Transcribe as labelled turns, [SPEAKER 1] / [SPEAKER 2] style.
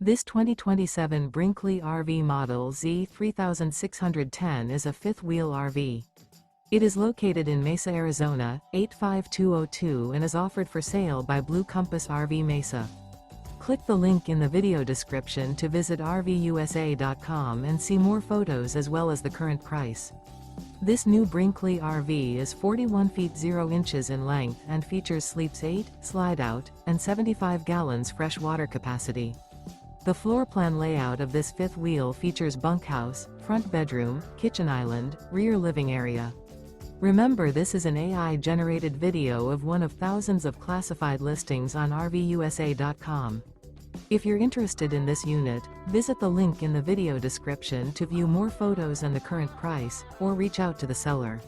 [SPEAKER 1] This 2027 Brinkley RV Model Z 3610 is a fifth-wheel RV. It is located in Mesa, Arizona, 85202 and is offered for sale by Blue Compass RV Mesa. Click the link in the video description to visit RVUSA.com and see more photos as well as the current price. This new Brinkley RV is 41 feet 0 inches in length and features sleeps 8, slide-out, and 75 gallons fresh water capacity. The floor plan layout of this fifth wheel features bunkhouse, front bedroom, kitchen island, rear living area. Remember, this is an AI-generated video of one of thousands of classified listings on RVUSA.com. If you're interested in this unit, visit the link in the video description to view more photos and the current price, or reach out to the seller.